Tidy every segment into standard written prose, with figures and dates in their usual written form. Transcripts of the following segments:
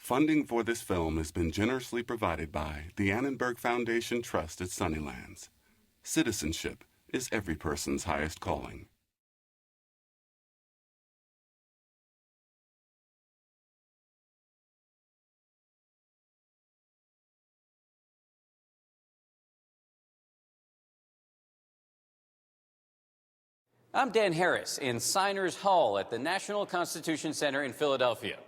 Funding for this film has been generously provided by the Annenberg Foundation Trust at Sunnylands. Citizenship is every person's highest calling. I'm Dan Harris in Signers Hall at the National Constitution Center in Philadelphia.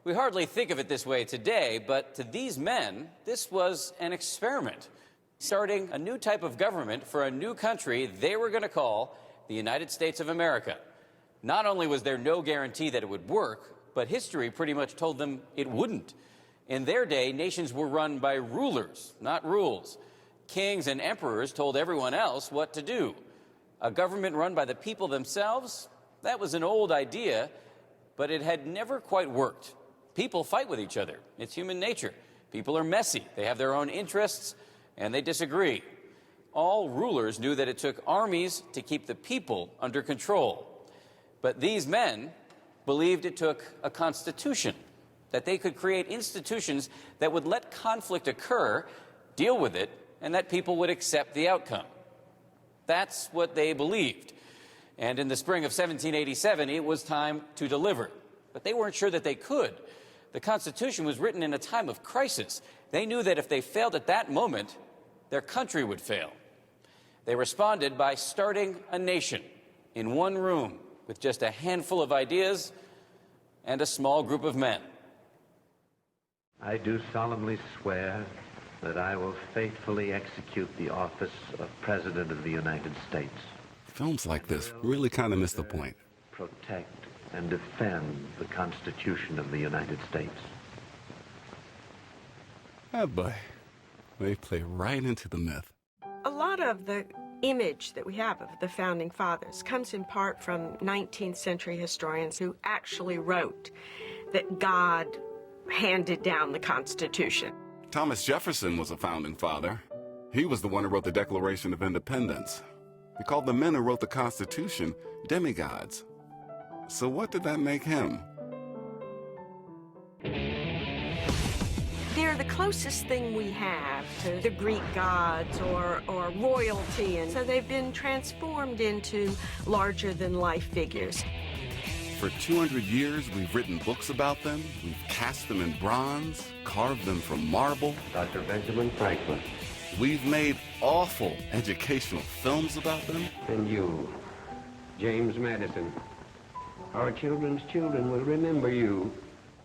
We hardly think of it this way today, but to these men, this was an experiment, starting a new type of government for a new country they were going to call the United States of America. Not only was there no guarantee that it would work, but history pretty much told them it wouldn't. In their day, nations were run by rulers, not rules. Kings and emperors told everyone else what to do. A government run by the people themselves, that was an old idea, but it had never quite worked. People fight with each other. It's human nature. People are messy. They have their own interests, and they disagree. All rulers knew that it took armies to keep the people under control. But these men believed it took a constitution, that they could create institutions that would let conflict occur, deal with it, and that people would accept the outcome. That's what they believed. And in the spring of 1787, it was time to deliver. But they weren't sure that they could. The Constitution was written in a time of crisis. They knew that if they failed at that moment, their country would fail. They responded by starting a nation in one room with just a handful of ideas and a small group of men. I do solemnly swear that I will faithfully execute the office of President of the United States. Films like this really kind of miss the point. Protect and defend the Constitution of the United States. Oh boy, they play right into the myth. A lot of the image that we have of the Founding Fathers comes in part from 19th century historians who actually wrote that God handed down the Constitution. Thomas Jefferson was a founding father. He was the one who wrote the Declaration of Independence. He called the men who wrote the Constitution demigods. So what did that make him? They're the closest thing we have to the Greek gods or royalty, and so they've been transformed into larger-than-life figures. For 200 years, we've written books about them, we've cast them in bronze, carved them from marble. Dr. Benjamin Franklin. We've made awful educational films about them. And you, James Madison. Our children's children will remember you.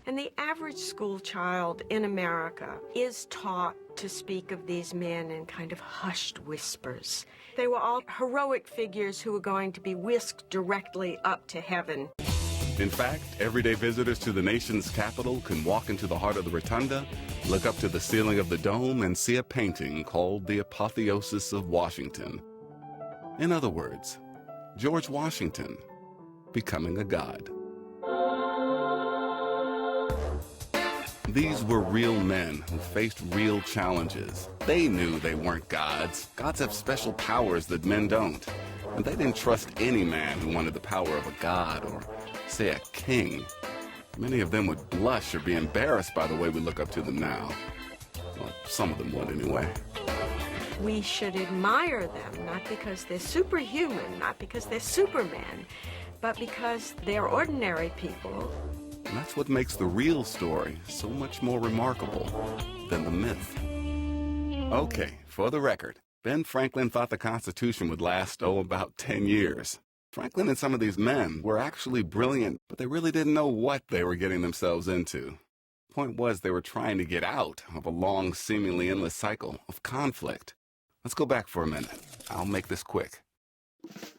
And the average school child in America is taught to speak of these men in kind of hushed whispers. They were all heroic figures who were going to be whisked directly up to heaven. In fact, everyday visitors to the nation's capital can walk into the heart of the rotunda, look up to the ceiling of the dome, and see a painting called The Apotheosis of Washington. In other words, George Washington becoming a god. These were real men who faced real challenges. They knew they weren't gods. Gods have special powers that men don't. And they didn't trust any man who wanted the power of a god or, say, a king. Many of them would blush or be embarrassed by the way we look up to them now. Well, some of them would anyway. We should admire them, not because they're superhuman, not because they're supermen, but because they're ordinary people. And that's what makes the real story so much more remarkable than the myth. Okay, for the record, Ben Franklin thought the Constitution would last, about 10 years. Franklin and some of these men were actually brilliant, but they really didn't know what they were getting themselves into. The point was they were trying to get out of a long, seemingly endless cycle of conflict. Let's go back for a minute. I'll make this quick.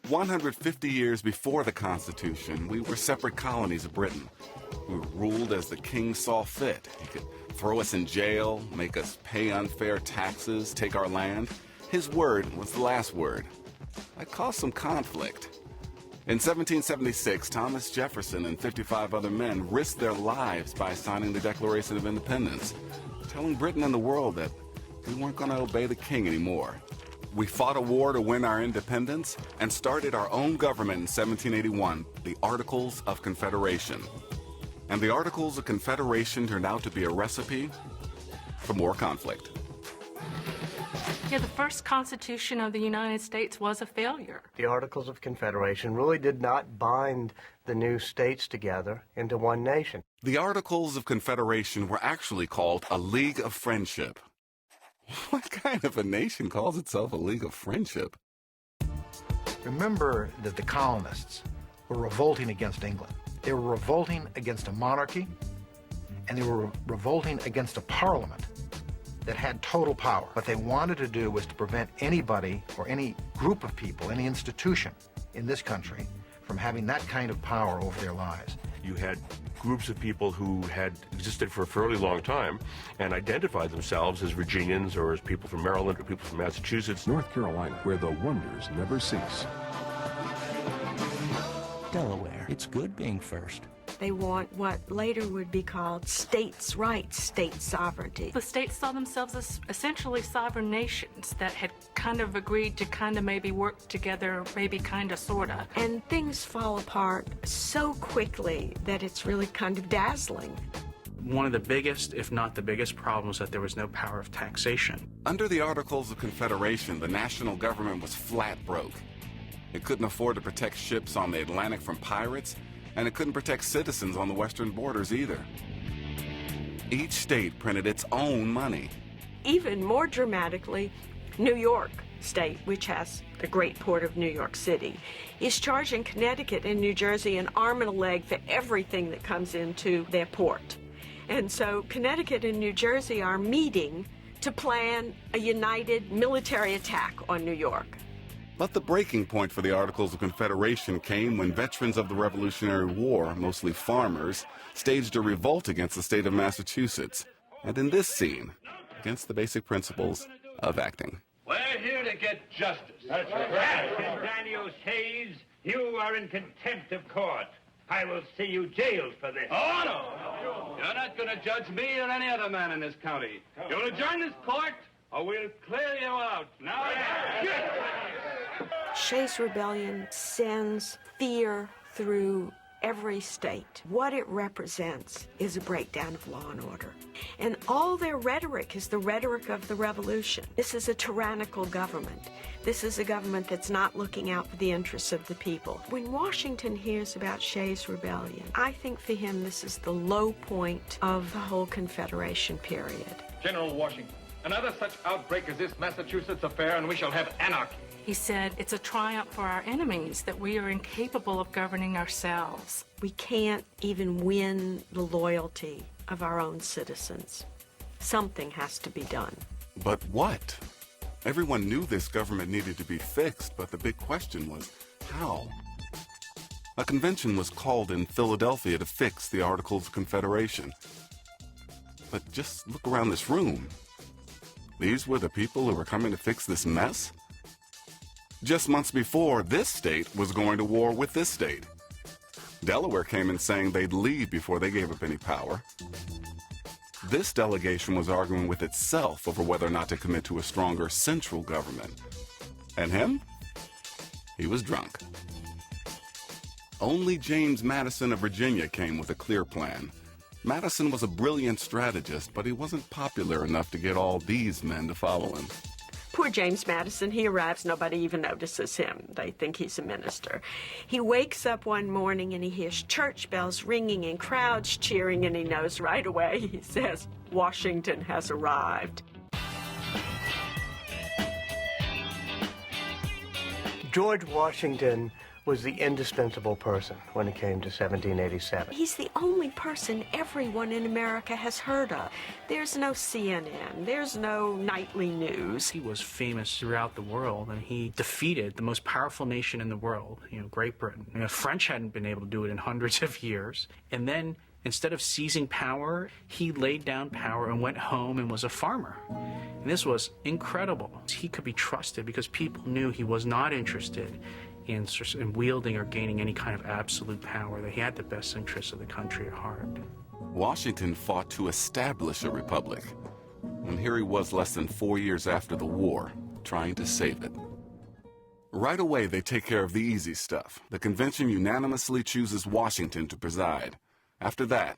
150 years before the Constitution, we were separate colonies of Britain. We were ruled as the king saw fit. He could throw us in jail, make us pay unfair taxes, take our land. His word was the last word. That caused some conflict. In 1776, Thomas Jefferson and 55 other men risked their lives by signing the Declaration of Independence, telling Britain and the world that we weren't going to obey the king anymore. We fought a war to win our independence and started our own government in 1781, the Articles of Confederation. And the Articles of Confederation turned out to be a recipe for more conflict. Yeah, the first Constitution of the United States was a failure. The Articles of Confederation really did not bind the new states together into one nation. The Articles of Confederation were actually called a League of Friendship. What kind of a nation calls itself a League of Friendship? Remember that the colonists were revolting against England. They were revolting against a monarchy, and they were revolting against a parliament that had total power. What they wanted to do was to prevent anybody or any group of people, any institution in this country from having that kind of power over their lives. You had groups of people who had existed for a fairly long time and identified themselves as Virginians or as people from Maryland or people from Massachusetts. North Carolina, where the wonders never cease. Delaware, it's good being first. They want what later would be called states' rights, state sovereignty. The states saw themselves as essentially sovereign nations that had kind of agreed to kind of maybe work together, maybe kind of, sort of. And things fall apart so quickly that it's really kind of dazzling. One of the biggest, if not the biggest, problems that there was no power of taxation. Under the Articles of Confederation, the national government was flat broke. It couldn't afford to protect ships on the Atlantic from pirates, and it couldn't protect citizens on the western borders either. Each state printed its own money. Even more dramatically, New York State, which has the great port of New York City, is charging Connecticut and New Jersey an arm and a leg for everything that comes into their port. And so Connecticut and New Jersey are meeting to plan a united military attack on New York. But the breaking point for the Articles of Confederation came when veterans of the Revolutionary War, mostly farmers, staged a revolt against the state of Massachusetts, and in this scene, against the basic principles of acting. We're here to get justice. That's right. Captain Daniel Hayes, you are in contempt of court. I will see you jailed for this. Oh, no. You're not going to judge me or any other man in this county. You want to join this court, or we'll clear you out. Now, Shays' Rebellion sends fear through every state. What it represents is a breakdown of law and order. And all their rhetoric is the rhetoric of the revolution. This is a tyrannical government. This is a government that's not looking out for the interests of the people. When Washington hears about Shays' Rebellion, I think for him this is the low point of the whole Confederation period. General Washington, another such outbreak as this Massachusetts affair and we shall have anarchy. He said, it's a triumph for our enemies that we are incapable of governing ourselves. We can't even win the loyalty of our own citizens. Something has to be done. But what? Everyone knew this government needed to be fixed, but the big question was, how? A convention was called in Philadelphia to fix the Articles of Confederation. But just look around this room. These were the people who were coming to fix this mess? Just months before, this state was going to war with this state. Delaware came in saying they'd leave before they gave up any power. This delegation was arguing with itself over whether or not to commit to a stronger central government. And him? He was drunk. Only James Madison of Virginia came with a clear plan. Madison was a brilliant strategist, but he wasn't popular enough to get all these men to follow him. Poor James Madison, he arrives, nobody even notices him. They think he's a minister. He wakes up one morning and he hears church bells ringing and crowds cheering, and he knows right away. He says, Washington has arrived. George Washington was the indispensable person when it came to 1787. He's the only person everyone in America has heard of. There's no CNN, there's no nightly news. He was famous throughout the world, and he defeated the most powerful nation in the world, Great Britain. The French hadn't been able to do it in hundreds of years. And then, instead of seizing power, he laid down power and went home and was a farmer. And this was incredible. He could be trusted because people knew he was not interested in wielding or gaining any kind of absolute power, that he had the best interests of the country at heart. Washington fought to establish a republic, and here he was less than 4 years after the war, trying to save it. Right away, they take care of the easy stuff. The convention unanimously chooses Washington to preside. After that,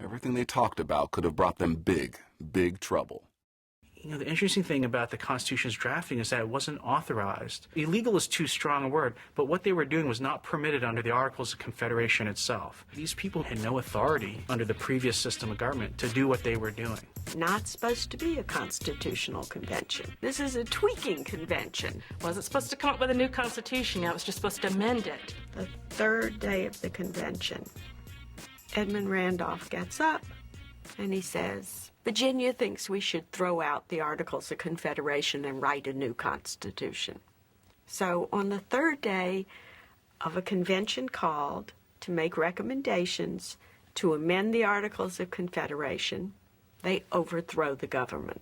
Everything they talked about could have brought them big, big trouble. You know, the interesting thing about the Constitution's drafting is that it wasn't authorized. Illegal is too strong a word, but what they were doing was not permitted under the Articles of Confederation itself. These people had no authority under the previous system of government to do what they were doing. Not supposed to be a constitutional convention. This is a tweaking convention. Wasn't supposed to come up with a new constitution. It was just supposed to amend it. The third day of the convention, Edmund Randolph gets up and he says, Virginia thinks we should throw out the Articles of Confederation and write a new constitution. So on the third day of a convention called to make recommendations to amend the Articles of Confederation, they overthrow the government.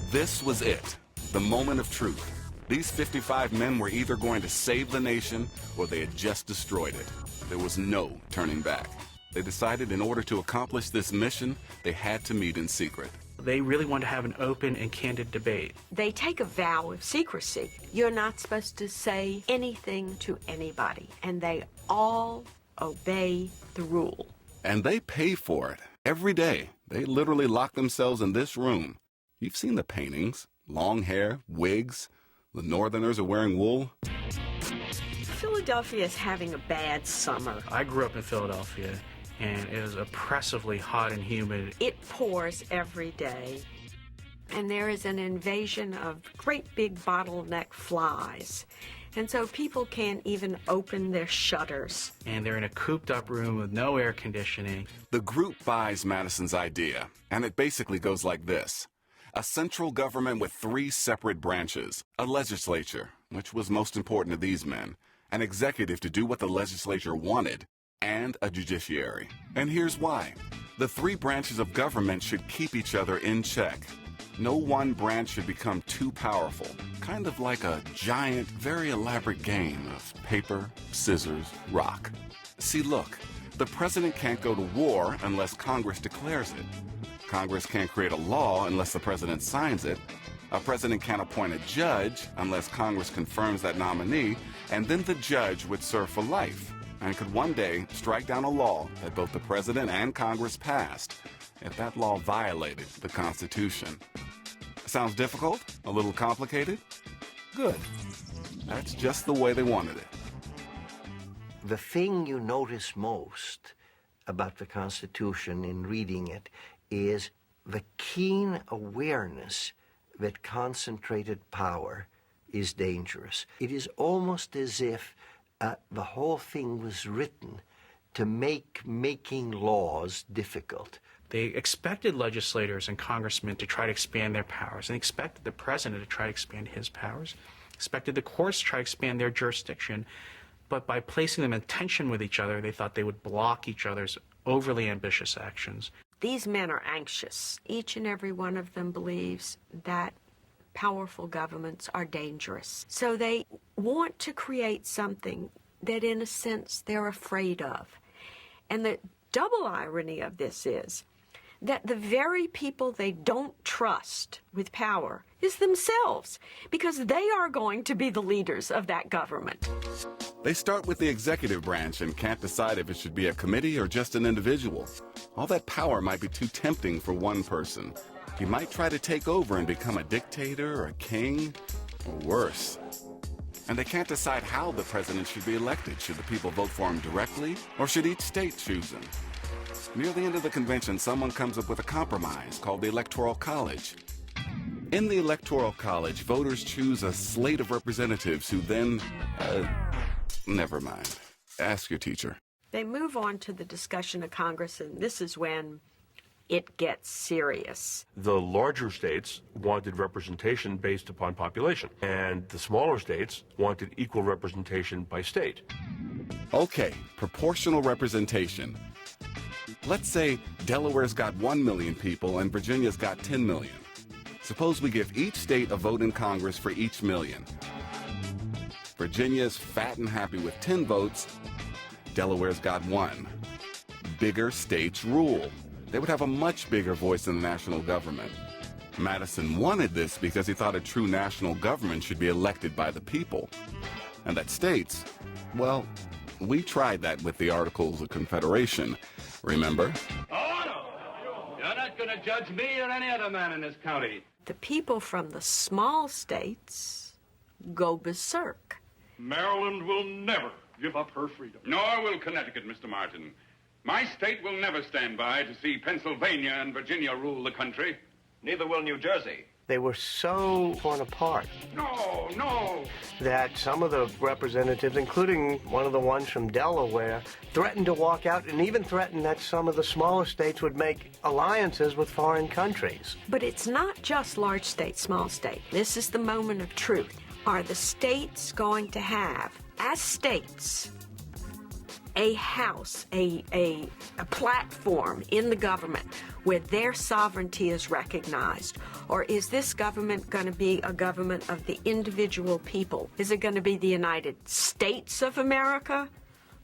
This was it, the moment of truth. These 55 men were either going to save the nation or they had just destroyed it. There was no turning back. They decided in order to accomplish this mission, they had to meet in secret. They really wanted to have an open and candid debate. They take a vow of secrecy. You're not supposed to say anything to anybody, and they all obey the rule. And they pay for it. Every day, they literally lock themselves in this room. You've seen the paintings. Long hair, wigs. The Northerners are wearing wool. Philadelphia is having a bad summer. I grew up in Philadelphia, and it was oppressively hot and humid. It pours every day, and there is an invasion of great big bottleneck flies. And so people can't even open their shutters. And they're in a cooped-up room with no air conditioning. The group buys Madison's idea, and it basically goes like this. A central government with 3 separate branches, a legislature, which was most important to these men, an executive to do what the legislature wanted, and a judiciary. And here's why. The 3 branches of government should keep each other in check. No one branch should become too powerful, kind of like a giant, very elaborate game of paper, scissors, rock. See, look, the president can't go to war unless Congress declares it. Congress can't create a law unless the president signs it. A president can't appoint a judge unless Congress confirms that nominee, and then the judge would serve for life and could one day strike down a law that both the president and Congress passed if that law violated the Constitution. Sounds difficult? A little complicated? Good. That's just the way they wanted it. The thing you notice most about the Constitution in reading it is the keen awareness that concentrated power is dangerous. It is almost as if the whole thing was written to make making laws difficult. They expected legislators and congressmen to try to expand their powers, and expected the president to try to expand his powers, expected the courts to try to expand their jurisdiction, but by placing them in tension with each other, they thought they would block each other's overly ambitious actions. These men are anxious. Each and every one of them believes that powerful governments are dangerous. So they want to create something that, in a sense, they're afraid of. And the double irony of this is that the very people they don't trust with power is themselves, because they are going to be the leaders of that government. They start with the executive branch and can't decide if it should be a committee or just an individual. All that power might be too tempting for one person. He might try to take over and become a dictator or a king, or worse. And they can't decide how the president should be elected. Should the people vote for him directly, or should each state choose him? Near the end of the convention, someone comes up with a compromise called the Electoral College. In the Electoral College, voters choose a slate of representatives who then, never mind. Ask your teacher. They move on to the discussion of Congress, and this is when it gets serious. The larger states wanted representation based upon population, and the smaller states wanted equal representation by state. Okay, proportional representation. Let's say Delaware's got 1 million people and Virginia's got 10 million. Suppose we give each state a vote in Congress for each million. Virginia's fat and happy with 10 votes. Delaware's got 1. Bigger states rule. They would have a much bigger voice in the national government. Madison wanted this because he thought a true national government should be elected by the people. And that states, well, We tried that with the Articles of Confederation, remember? Oh, no. You're not going to judge me or any other man in this county. The people from the small states go berserk. Maryland will never give up her freedom. Nor will Connecticut, Mr. Martin. My state will never stand by to see Pennsylvania and Virginia rule the country. Neither will New Jersey. They were so torn apart No. that some of the representatives, including one of the ones from Delaware, threatened to walk out and even threatened that some of the smaller states would make alliances with foreign countries. But it's not just large state, small state. This is the moment of truth. Are the states going to have, as states, a house, a platform in the government where their sovereignty is recognized? Or is this government going to be a government of the individual people? Is it going to be the United States of America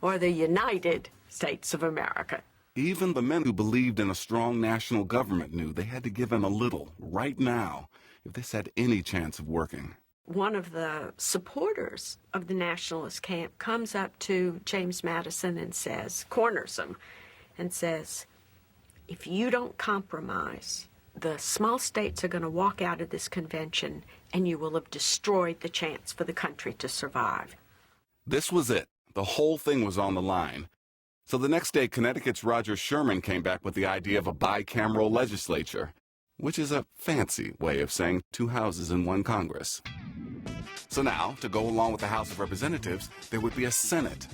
or the United States of America? Even the men who believed in a strong national government knew they had to give in a little right now if this had any chance of working. One of the supporters of the nationalist camp comes up to James Madison and says, corners him, and says, if you don't compromise, the small states are going to walk out of this convention and you will have destroyed the chance for the country to survive. This was it. The whole thing was on the line. So the next day, Connecticut's Roger Sherman came back with the idea of a bicameral legislature, which is a fancy way of saying 2 houses in 1 Congress. So now, to go along with the House of Representatives, there would be a Senate.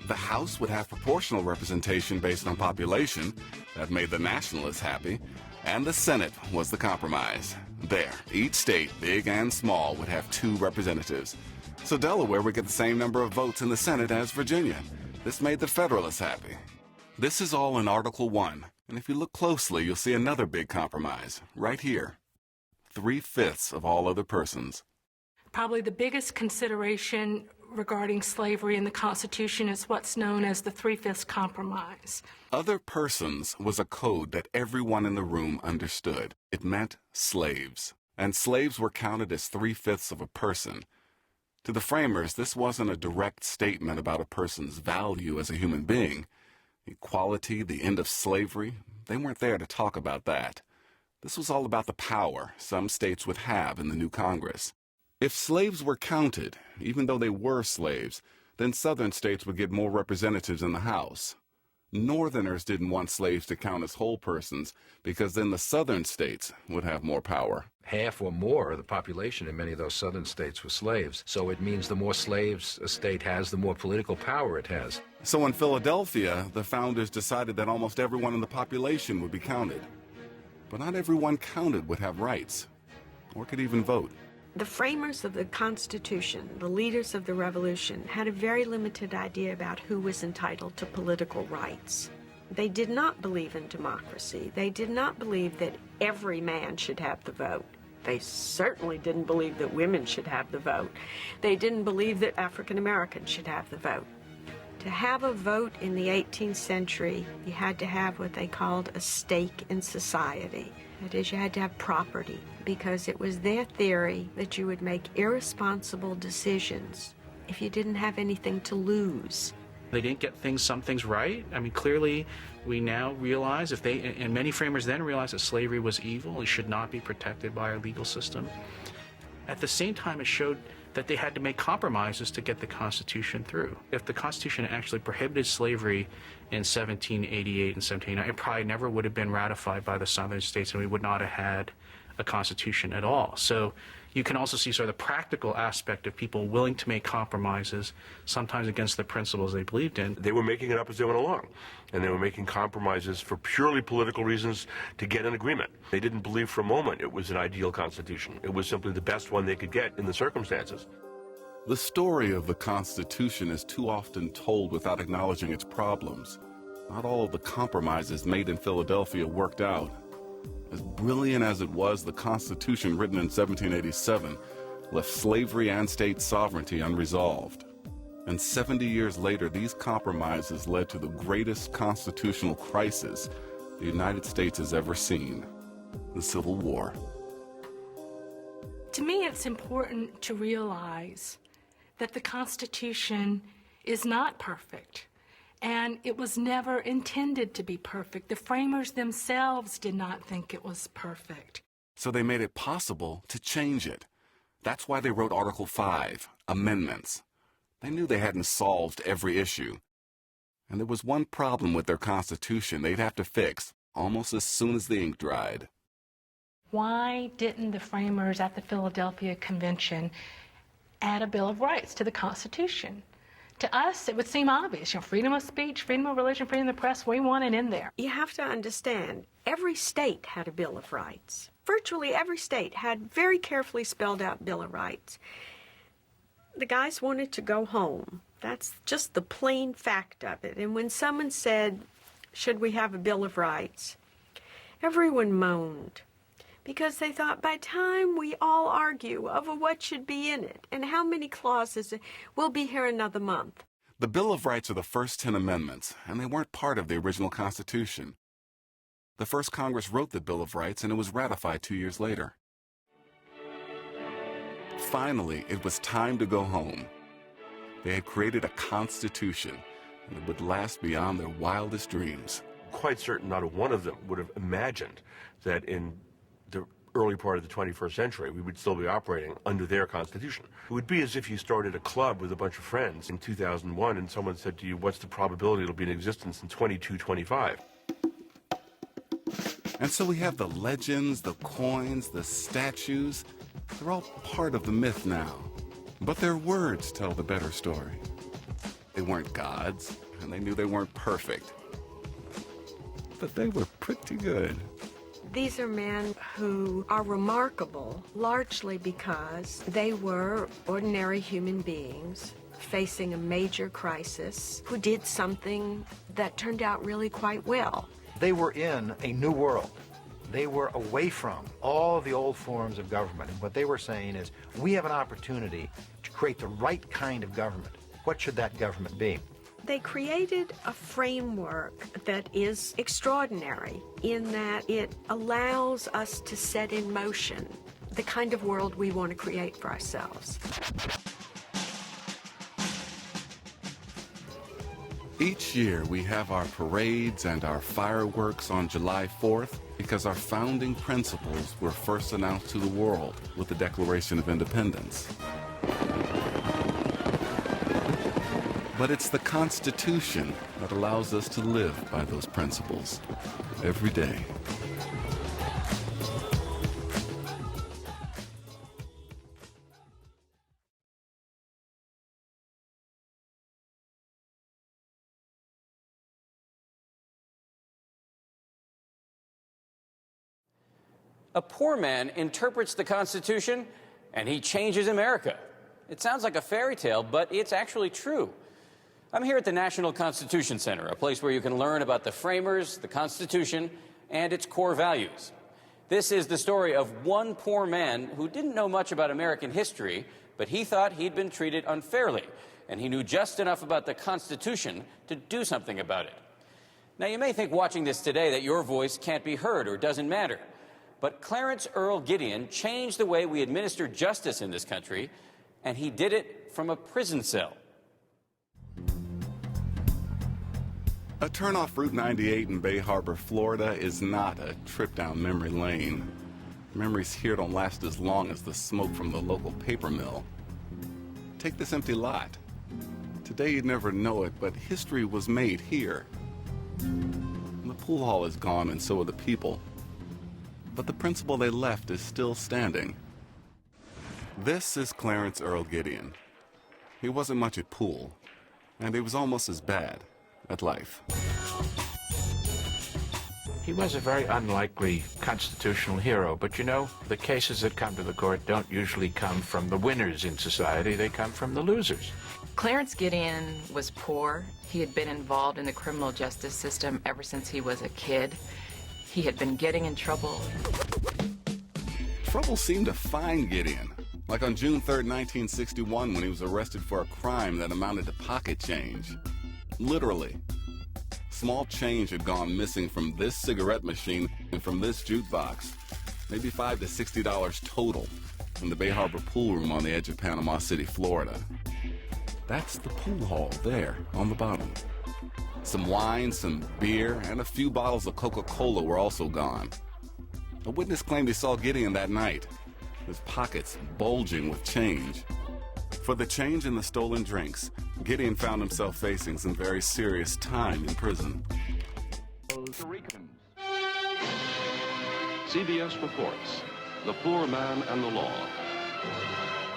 The House would have proportional representation based on population. That made the nationalists happy. And the Senate was the compromise. There, each state, big and small, would have 2 representatives. So Delaware would get the same number of votes in the Senate as Virginia. This made the Federalists happy. This is all in Article 1. And if you look closely, you'll see another big compromise, right here. 3/5 of all other persons. Probably the biggest consideration regarding slavery in the Constitution is what's known as the 3/5 compromise. Other persons was a code that everyone in the room understood. It meant slaves. And slaves were counted as 3/5 of a person. To the framers, this wasn't a direct statement about a person's value as a human being. Equality, the end of slavery, they weren't there to talk about that. This was all about the power some states would have in the new Congress. If slaves were counted, even though they were slaves, then Southern states would get more representatives in the House. Northerners didn't want slaves to count as whole persons because then the Southern states would have more power. Half or more of the population in many of those southern states were slaves. So it means the more slaves a state has, the more political power it has. So in Philadelphia, the founders decided that almost everyone in the population would be counted. But not everyone counted would have rights, or could even vote. The framers of the Constitution, the leaders of the Revolution, had a very limited idea about who was entitled to political rights. They did not believe in democracy. They did not believe that every man should have the vote. They certainly didn't believe that women should have the vote. They didn't believe that African Americans should have the vote. To have a vote in the 18th century, you had to have what they called a stake in society. That is, you had to have property, because it was their theory that you would make irresponsible decisions if you didn't have anything to lose. They didn't get some things right. I mean, clearly, we now realize, and many framers then realized that slavery was evil. It should not be protected by our legal system. At the same time, it showed that they had to make compromises to get the Constitution through. If the Constitution actually prohibited slavery in 1788 and 1789, it probably never would have been ratified by the Southern states, and we would not have had a Constitution at all. So you can also see sort of the practical aspect of people willing to make compromises, sometimes against the principles they believed in. They were making it up as they went along, and they were making compromises for purely political reasons to get an agreement. They didn't believe for a moment it was an ideal constitution. It was simply the best one they could get in the circumstances. The story of the Constitution is too often told without acknowledging its problems. Not all of the compromises made in Philadelphia worked out. As brilliant as it was, the Constitution written in 1787 left slavery and state sovereignty unresolved. And 70 years later, these compromises led to the greatest constitutional crisis the United States has ever seen, the Civil War. To me, it's important to realize that the Constitution is not perfect. And it was never intended to be perfect. The framers themselves did not think it was perfect. So they made it possible to change it. That's why they wrote Article 5, Amendments. They knew they hadn't solved every issue. And there was one problem with their Constitution they'd have to fix almost as soon as the ink dried. Why didn't the framers at the Philadelphia Convention add a Bill of Rights to the Constitution? To us, it would seem obvious. Freedom of speech, freedom of religion, freedom of the press, we want it in there. You have to understand, every state had a Bill of Rights. Virtually every state had very carefully spelled out Bill of Rights. The guys wanted to go home. That's just the plain fact of it. And when someone said, should we have a Bill of Rights, everyone moaned. Because they thought, by the time we all argue over what should be in it and how many clauses, we'll be here another month. The Bill of Rights are the first 10 amendments, and they weren't part of the original Constitution. The first Congress wrote the Bill of Rights, and it was ratified 2 years later. Finally, it was time to go home. They had created a Constitution, and it would last beyond their wildest dreams. Quite certain not a one of them would have imagined that in the early part of the 21st century, we would still be operating under their Constitution. It would be as if you started a club with a bunch of friends in 2001 and someone said to you, what's the probability it'll be in existence in 2225? And so we have the legends, the coins, the statues. They're all part of the myth now. But their words tell the better story. They weren't gods, and they knew they weren't perfect. But they were pretty good. These are men who are remarkable largely because they were ordinary human beings facing a major crisis who did something that turned out really quite well. They were in a new world. They were away from all the old forms of government. And what they were saying is, we have an opportunity to create the right kind of government. What should that government be? They created a framework that is extraordinary in that it allows us to set in motion the kind of world we want to create for ourselves. Each year we have our parades and our fireworks on July 4th because our founding principles were first announced to the world with the Declaration of Independence. But it's the Constitution that allows us to live by those principles every day. A poor man interprets the Constitution, and he changes America. It sounds like a fairy tale, but it's actually true. I'm here at the National Constitution Center, a place where you can learn about the framers, the Constitution, and its core values. This is the story of one poor man who didn't know much about American history, but he thought he'd been treated unfairly, and he knew just enough about the Constitution to do something about it. Now, you may think watching this today that your voice can't be heard or doesn't matter, but Clarence Earl Gideon changed the way we administer justice in this country, and he did it from a prison cell. A turn off Route 98 in Bay Harbor, Florida is not a trip down memory lane. Memories here don't last as long as the smoke from the local paper mill. Take this empty lot. Today you'd never know it, but history was made here. The pool hall is gone and so are the people. But the principle they left is still standing. This is Clarence Earl Gideon. He wasn't much at pool, and he was almost as bad at life. He was a very unlikely constitutional hero, but you know, the cases that come to the court don't usually come from the winners in society, they come from the losers. Clarence Gideon was poor. He had been involved in the criminal justice system ever since he was a kid. He had been getting in trouble. Trouble seemed to find Gideon, like on June 3rd, 1961, when he was arrested for a crime that amounted to pocket change. Literally. Small change had gone missing from this cigarette machine and from this jukebox. Maybe $5 to $60 total in the Bay Harbor pool room on the edge of Panama City, Florida. That's the pool hall there on the bottom. Some wine, some beer, and a few bottles of Coca-Cola were also gone. A witness claimed he saw Gideon that night, his pockets bulging with change. For the change in the stolen drinks, Gideon found himself facing some very serious time in prison. CBS reports, The Poor Man and the Law.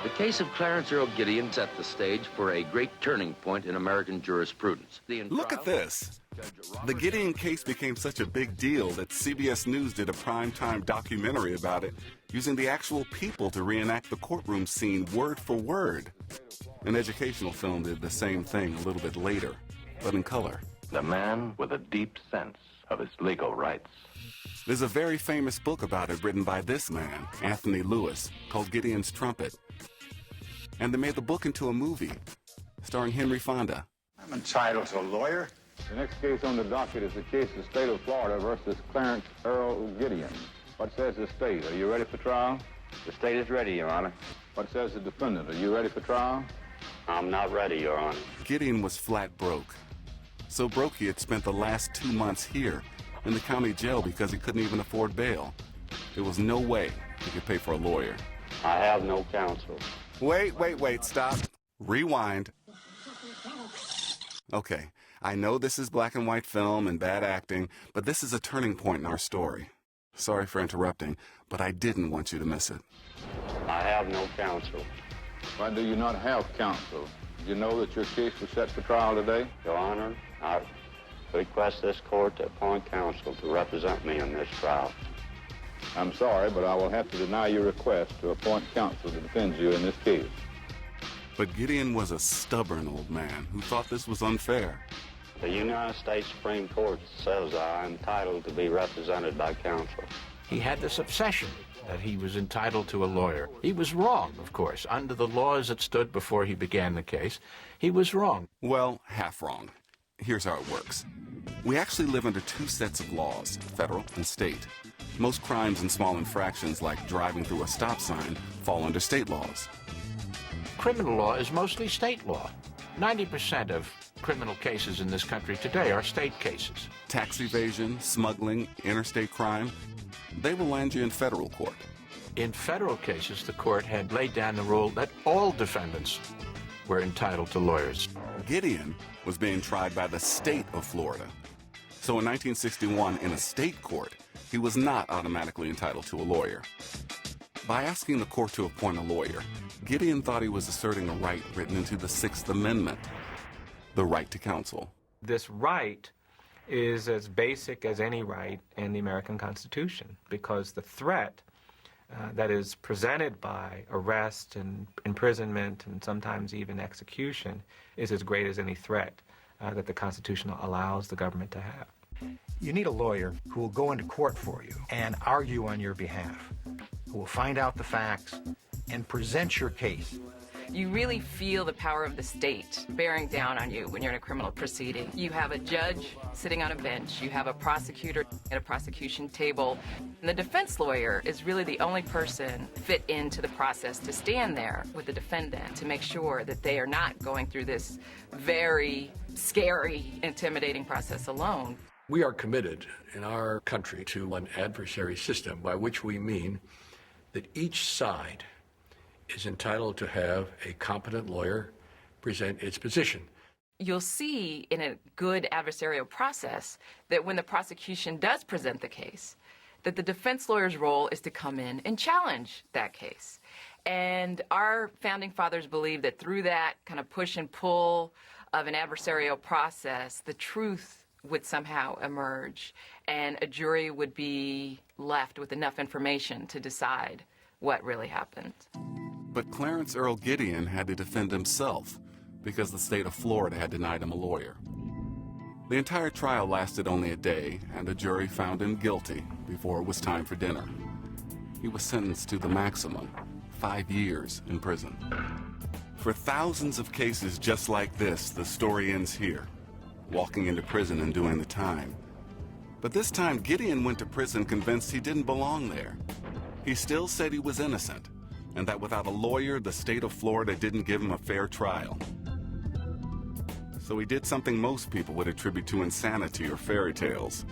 The case of Clarence Earl Gideon set the stage for a great turning point in American jurisprudence. Look at this. The Gideon case became such a big deal that CBS News did a primetime documentary about it, using the actual people to reenact the courtroom scene word for word. An educational film did the same thing a little bit later, but in color. The man with a deep sense of his legal rights. There's a very famous book about it written by this man, Anthony Lewis, called Gideon's Trumpet. And they made the book into a movie, starring Henry Fonda. I'm entitled to a lawyer. The next case on the docket is the case of the state of Florida versus Clarence Earl Gideon. What says the state? Are you ready for trial? The state is ready, Your Honor. What says the defendant? Are you ready for trial? I'm not ready, Your Honor. Gideon was flat broke. So broke he had spent the last 2 months here in the county jail because he couldn't even afford bail. There was no way he could pay for a lawyer. I have no counsel. Wait, stop. Rewind. Okay, I know this is black and white film and bad acting, but this is a turning point in our story. Sorry for interrupting, but I didn't want you to miss it. I have no counsel. Why do you not have counsel? Did you know that your case was set for trial today? Your Honor, I request this court to appoint counsel to represent me in this trial. I'm sorry, but I will have to deny your request to appoint counsel to defend you in this case. But Gideon was a stubborn old man who thought this was unfair. The United States Supreme Court says I'm entitled to be represented by counsel. He had this obsession that he was entitled to a lawyer. He was wrong, of course. Under the laws that stood before he began the case, he was wrong. Well, half wrong. Here's how it works. We actually live under 2 sets of laws, federal and state. Most crimes and small infractions like driving through a stop sign fall under state laws. Criminal law is mostly state law. 90% of criminal cases in this country today are state cases. Tax evasion, smuggling, interstate crime, they will land you in federal court. In federal cases, the court had laid down the rule that all defendants were entitled to lawyers. Gideon was being tried by the state of Florida. So in 1961, in a state court, he was not automatically entitled to a lawyer. By asking the court to appoint a lawyer, Gideon thought he was asserting a right written into the 6th Amendment, the right to counsel. This right is as basic as any right in the American Constitution, because the threat that is presented by arrest and imprisonment and sometimes even execution is as great as any threat that the Constitution allows the government to have. You need a lawyer who will go into court for you and argue on your behalf, who will find out the facts and present your case. You really feel the power of the state bearing down on you when you're in a criminal proceeding. You have a judge sitting on a bench. You have a prosecutor at a prosecution table. And the defense lawyer is really the only person fit into the process to stand there with the defendant to make sure that they are not going through this very scary, intimidating process alone. We are committed in our country to an adversary system, by which we mean that each side is entitled to have a competent lawyer present its position. You'll see in a good adversarial process that when the prosecution does present the case, that the defense lawyer's role is to come in and challenge that case. And our founding fathers believed that through that kind of push and pull of an adversarial process, the truth would somehow emerge and a jury would be left with enough information to decide what really happened. But Clarence Earl Gideon had to defend himself because the state of Florida had denied him a lawyer. The entire trial lasted only a day, and a jury found him guilty before it was time for dinner. He was sentenced to the maximum, 5 years in prison. For thousands of cases just like this, the story ends here, walking into prison and doing the time. But this time, Gideon went to prison convinced he didn't belong there. He still said he was innocent, and that without a lawyer, the state of Florida didn't give him a fair trial. So he did something most people would attribute to insanity or fairy tales.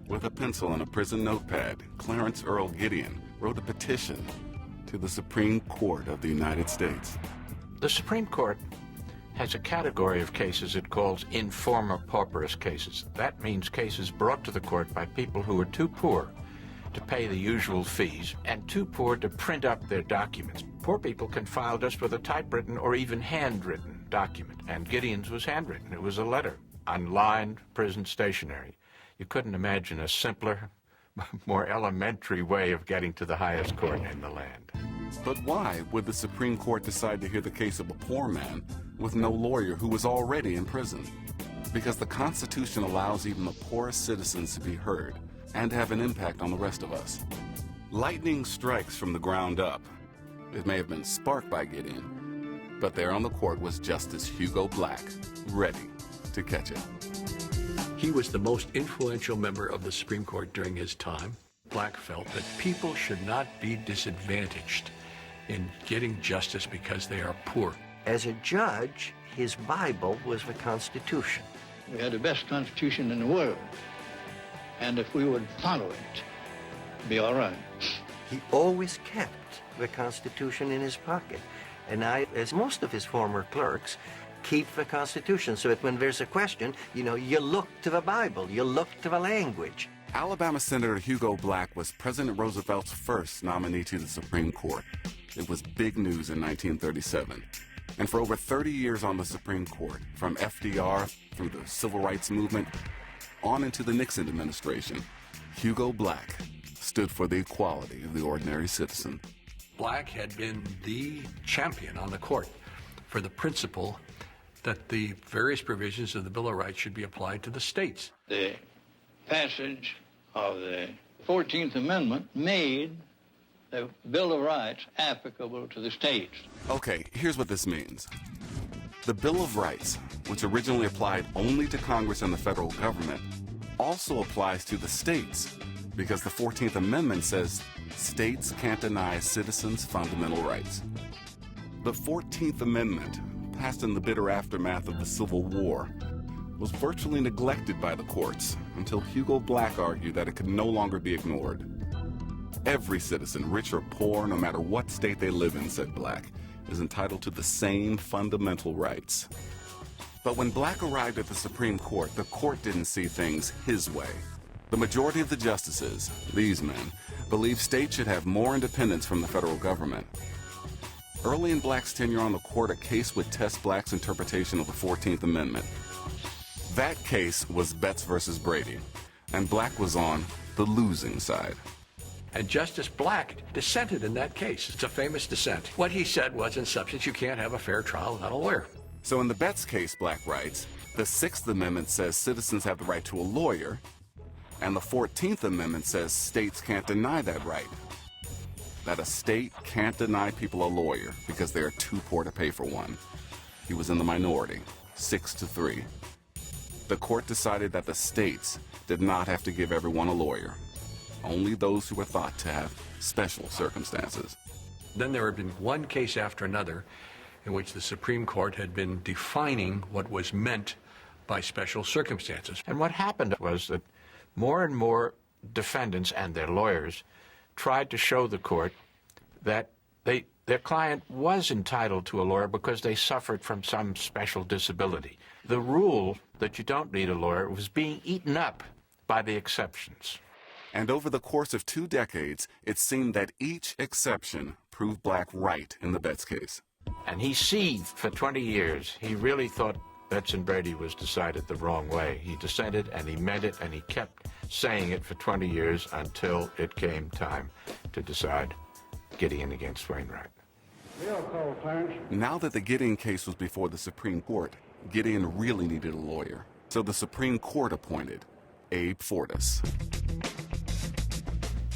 With a pencil and a prison notepad, Clarence Earl Gideon wrote a petition to the Supreme Court of the United States. The Supreme Court has a category of cases it calls informa pauperis cases. That means cases brought to the court by people who are too poor to pay the usual fees and too poor to print up their documents. Poor people can file just with a typewritten or even handwritten document, and Gideon's was handwritten. It was a letter on lined prison stationery. You couldn't imagine a simpler, more elementary way of getting to the highest court in the land. But why would the Supreme Court decide to hear the case of a poor man with no lawyer who was already in prison? Because the Constitution allows even the poorest citizens to be heard and have an impact on the rest of us. Lightning strikes from the ground up. It may have been sparked by Gideon, but there on the court was Justice Hugo Black, ready to catch it. He was the most influential member of the Supreme Court during his time. Black felt that people should not be disadvantaged in getting justice because they are poor. As a judge, his Bible was the Constitution. We had the best Constitution in the world, and if we would follow it, it'd be all right. He always kept the Constitution in his pocket. And I, as most of his former clerks, keep the Constitution so that when there's a question, you look to the Bible, you look to the language. Alabama Senator Hugo Black was President Roosevelt's first nominee to the Supreme Court. It was big news in 1937. And for over 30 years on the Supreme Court, from FDR through the Civil Rights Movement, on into the Nixon administration, Hugo Black stood for the equality of the ordinary citizen. Black had been the champion on the court for the principle that the various provisions of the Bill of Rights should be applied to the states. The passage of the 14th Amendment made the Bill of Rights applicable to the states. Okay, here's what this means. The Bill of Rights, which originally applied only to Congress and the federal government, also applies to the states, because the 14th Amendment says states can't deny citizens fundamental rights. The 14th Amendment, passed in the bitter aftermath of the Civil War, was virtually neglected by the courts until Hugo Black argued that it could no longer be ignored. Every citizen, rich or poor, no matter what state they live in, said Black, is entitled to the same fundamental rights. But when Black arrived at the Supreme Court, the court didn't see things his way. The majority of the justices, these men, believed states should have more independence from the federal government. Early in Black's tenure on the court, a case would test Black's interpretation of the 14th Amendment. That case was Betts versus Brady, and Black was on the losing side. And Justice Black dissented in that case. It's a famous dissent. What he said was, in substance, you can't have a fair trial without a lawyer. So in the Betts case, Black writes, the 6th Amendment says citizens have the right to a lawyer, and the 14th Amendment says states can't deny that right. That a state can't deny people a lawyer because they are too poor to pay for one. He was in the minority, 6-3. The court decided that the states did not have to give everyone a lawyer, only those who were thought to have special circumstances. Then there had been one case after another in which the Supreme Court had been defining what was meant by special circumstances. And what happened was that more and more defendants and their lawyers tried to show the court that their client was entitled to a lawyer because they suffered from some special disability. The rule that you don't need a lawyer was being eaten up by the exceptions. And over the course of 2 decades, it seemed that each exception proved Black right in the Betts case. And he seethed for 20 years. He really thought Betts and Brady was decided the wrong way. He dissented, and he meant it, and he kept saying it for 20 years until it came time to decide Gideon against Wainwright. Now that the Gideon case was before the Supreme Court, Gideon really needed a lawyer. So the Supreme Court appointed Abe Fortas.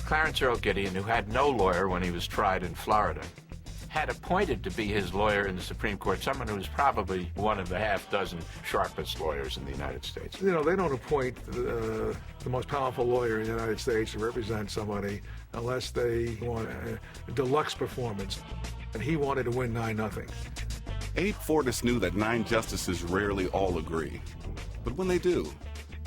Clarence Earl Gideon, who had no lawyer when he was tried in Florida, had appointed to be his lawyer in the Supreme Court someone who was probably one of the half-dozen sharpest lawyers in the United States. They don't appoint the most powerful lawyer in the United States to represent somebody unless they want a deluxe performance. And he wanted to win 9-0. Abe Fortas knew that 9 justices rarely all agree. But when they do,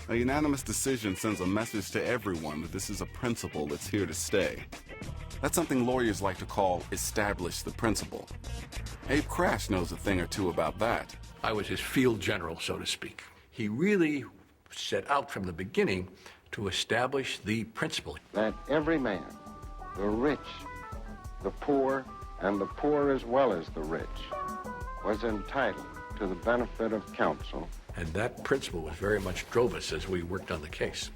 a unanimous decision sends a message to everyone that this is a principle that's here to stay. That's something lawyers like to call establish the principle. Abe Crash knows a thing or two about that. I was his field general, so to speak. He really set out from the beginning to establish the principle that every man, the rich, the poor, and the poor as well as the rich, was entitled to the benefit of counsel. And that principle was very much drove us as we worked on the case.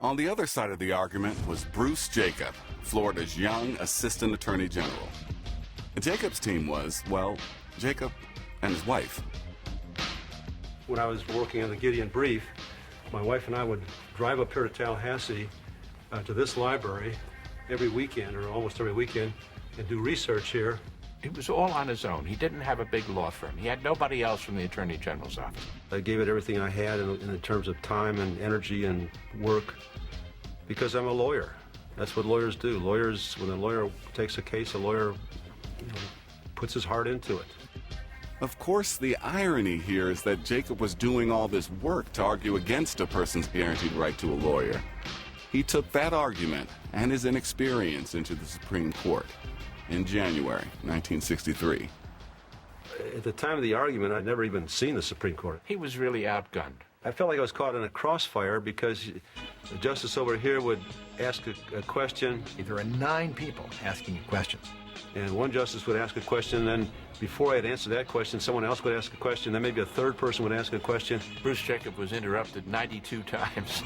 On the other side of the argument was Bruce Jacob, Florida's young assistant attorney general. Jacob's team was, well, Jacob and his wife. When I was working on the Gideon brief, my wife and I would drive up here to Tallahassee to this library every weekend, or almost every weekend, and do research here. He was all on his own. He didn't have a big law firm. He had nobody else from the Attorney General's office. I gave it everything I had in terms of time and energy and work, because I'm a lawyer. That's what lawyers do. Lawyers, when a lawyer takes a case, a lawyer puts his heart into it. Of course, the irony here is that Jacob was doing all this work to argue against a person's guaranteed right to a lawyer. He took that argument and his inexperience into the Supreme Court in January 1963. At the time of the argument, I'd never even seen the Supreme Court. He was really outgunned. I felt like I was caught in a crossfire because the justice over here would ask a question. There are 9 people asking you questions. And one justice would ask a question, then before I'd answer that question, someone else would ask a question, then maybe a third person would ask a question. Bruce Jacob was interrupted 92 times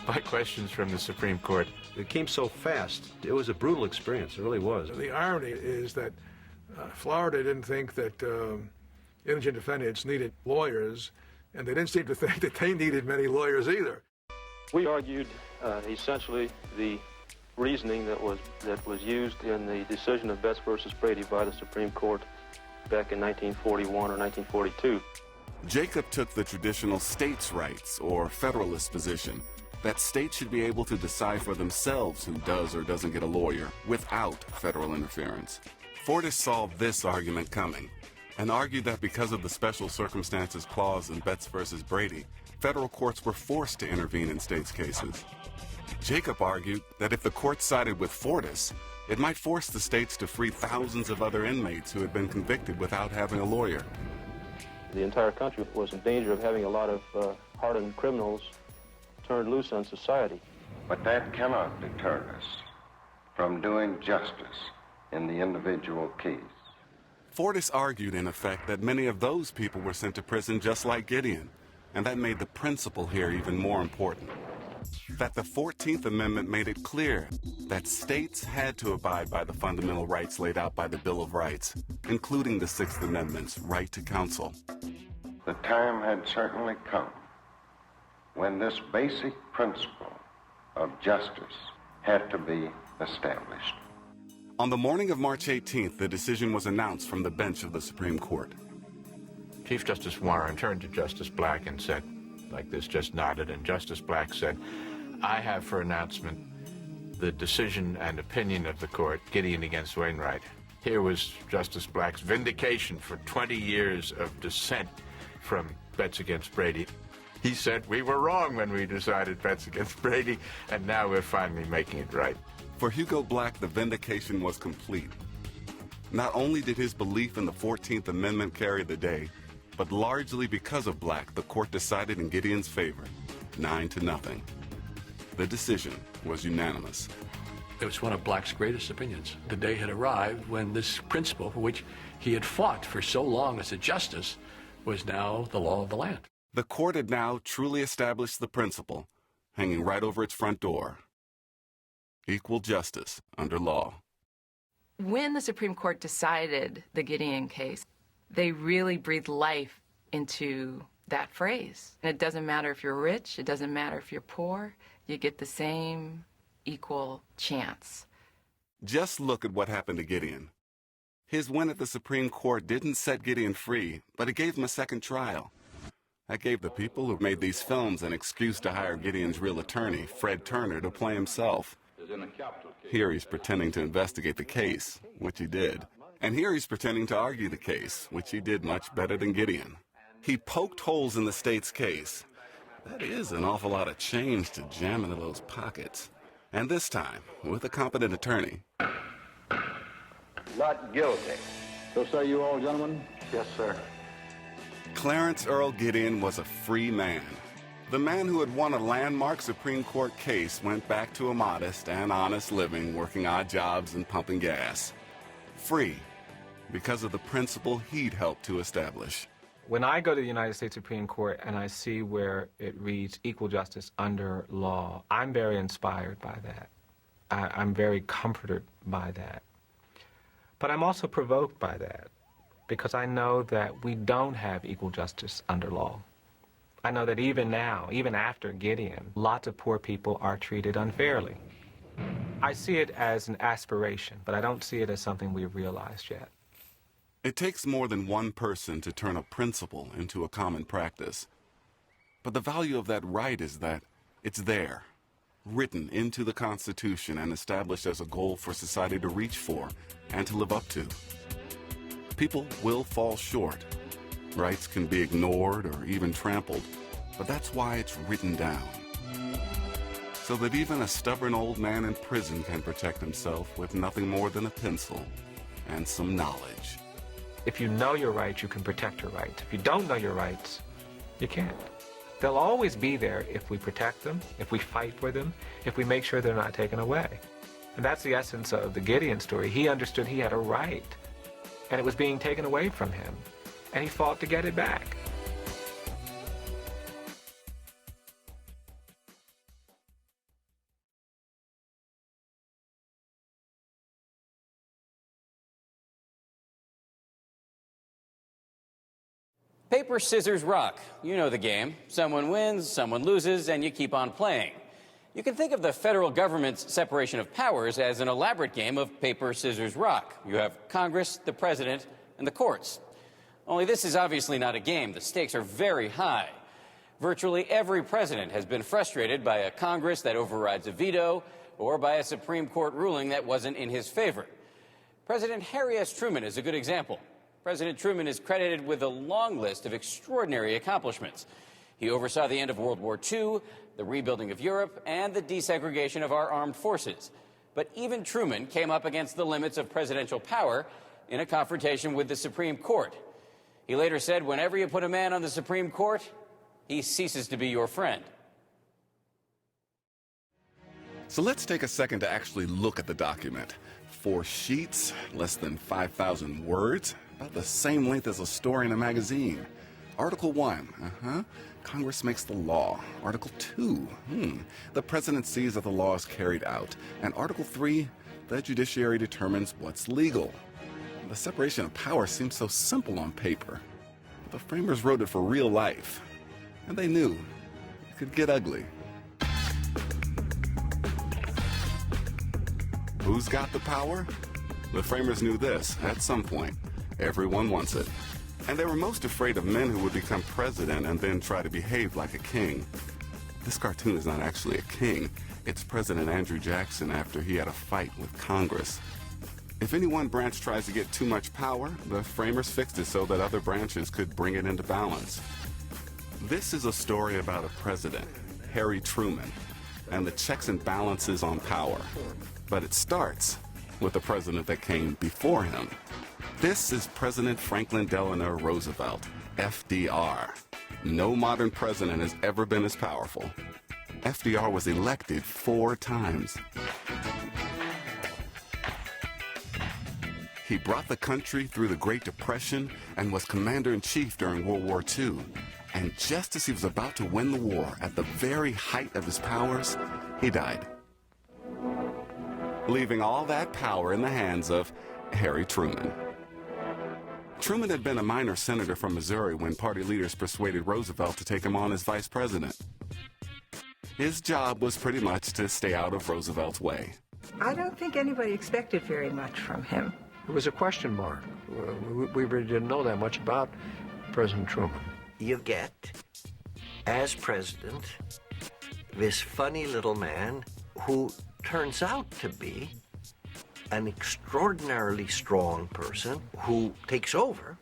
by questions from the Supreme Court. It came so fast. It was a brutal experience. It really was. The irony is that Florida didn't think that indigent defendants needed lawyers, and they didn't seem to think that they needed many lawyers either. We argued essentially the reasoning that was used in the decision of Betts versus Brady by the Supreme Court back in 1941 or 1942. Jacob took the traditional states' rights or federalist position that states should be able to decide for themselves who does or doesn't get a lawyer without federal interference. Fortas saw this argument coming and argued that because of the special circumstances clause in Betts versus Brady, federal courts were forced to intervene in states' cases. Jacob argued that if the court sided with Fortas, it might force the states to free thousands of other inmates who had been convicted without having a lawyer. The entire country was in danger of having a lot of hardened criminals turned loose on society. But that cannot deter us from doing justice in the individual case. Fortas argued, in effect, that many of those people were sent to prison just like Gideon, and that made the principle here even more important. That the 14th Amendment made it clear that states had to abide by the fundamental rights laid out by the Bill of Rights, including the 6th Amendment's right to counsel. The time had certainly come when this basic principle of justice had to be established. On the morning of March 18th, the decision was announced from the bench of the Supreme Court. Chief Justice Warren turned to Justice Black and said, like this, just nodded, and Justice Black said, I have for announcement the decision and opinion of the court, Gideon against Wainwright. Here was Justice Black's vindication for 20 years of dissent from Betts against Brady. He said, we were wrong when we decided Betts against Brady, and now we're finally making it right. For Hugo Black, the vindication was complete. Not only did his belief in the 14th Amendment carry the day, but largely because of Black, the court decided in Gideon's favor, 9-0. The decision was unanimous. It was one of Black's greatest opinions. The day had arrived when this principle, for which he had fought for so long as a justice, was now the law of the land. The court had now truly established the principle, hanging right over its front door. Equal justice under law. When the Supreme Court decided the Gideon case, they really breathed life into that phrase. And it doesn't matter if you're rich, it doesn't matter if you're poor, you get the same equal chance. Just look at what happened to Gideon. His win at the Supreme Court didn't set Gideon free, but it gave him a second trial. That gave the people who made these films an excuse to hire Gideon's real attorney, Fred Turner, to play himself. Here he's pretending to investigate the case, which he did. And here he's pretending to argue the case, which he did much better than Gideon. He poked holes in the state's case. That is an awful lot of change to jam into those pockets. And this time, with a competent attorney. Not guilty. So say you all, gentlemen? Yes, sir. Clarence Earl Gideon was a free man. The man who had won a landmark Supreme Court case went back to a modest and honest living, working odd jobs and pumping gas. Free, because of the principle he'd helped to establish. When I go to the United States Supreme Court and I see where it reads equal justice under law, I'm very inspired by that. I'm very comforted by that. But I'm also provoked by that, because I know that we don't have equal justice under law. I know that even now, even after Gideon, lots of poor people are treated unfairly. I see it as an aspiration, but I don't see it as something we've realized yet. It takes more than one person to turn a principle into a common practice. But the value of that right is that it's there, written into the Constitution and established as a goal for society to reach for and to live up to. People will fall short. Rights can be ignored or even trampled, but that's why it's written down. So that even a stubborn old man in prison can protect himself with nothing more than a pencil and some knowledge. If you know your rights, you can protect your rights. If you don't know your rights, you can't. They'll always be there if we protect them, if we fight for them, if we make sure they're not taken away. And that's the essence of the Gideon story. He understood he had a right, and it was being taken away from him, and he fought to get it back. Paper, scissors, rock. You know the game. Someone wins, someone loses, and you keep on playing. You can think of the federal government's separation of powers as an elaborate game of paper, scissors, rock. You have Congress, the president, and the courts. Only this is obviously not a game. The stakes are very high. Virtually every president has been frustrated by a Congress that overrides a veto or by a Supreme Court ruling that wasn't in his favor. President Harry S. Truman is a good example. President Truman is credited with a long list of extraordinary accomplishments. He oversaw the end of World War II, the rebuilding of Europe, and the desegregation of our armed forces. But even Truman came up against the limits of presidential power in a confrontation with the Supreme Court. He later said, whenever you put a man on the Supreme Court, he ceases to be your friend. So let's take a second to actually look at the document. 4 sheets, less than 5,000 words, about the same length as a story in a magazine. Article 1, Congress makes the law. Article 2, the president sees that the law is carried out. And Article 3, the judiciary determines what's legal. The separation of powers seems so simple on paper, but the framers wrote it for real life. And they knew it could get ugly. Who's got the power? The framers knew this at some point. Everyone wants it. And they were most afraid of men who would become president and then try to behave like a king. This cartoon is not actually a king. It's President Andrew Jackson after he had a fight with Congress. If any one branch tries to get too much power, the framers fixed it so that other branches could bring it into balance. This is a story about a president, Harry Truman, and the checks and balances on power. But it starts with the president that came before him. This is President Franklin Delano Roosevelt, FDR. No modern president has ever been as powerful. FDR was elected 4 times. He brought the country through the Great Depression and was commander-in-chief during World War II. And just as he was about to win the war, at the very height of his powers, he died, leaving all that power in the hands of Harry Truman. Truman had been a minor senator from Missouri when party leaders persuaded Roosevelt to take him on as vice president. His job was pretty much to stay out of Roosevelt's way. I don't think anybody expected very much from him. It was a question mark. We really didn't know that much about President Truman. You get, as president, this funny little man who turns out to be an extraordinarily strong person who takes over.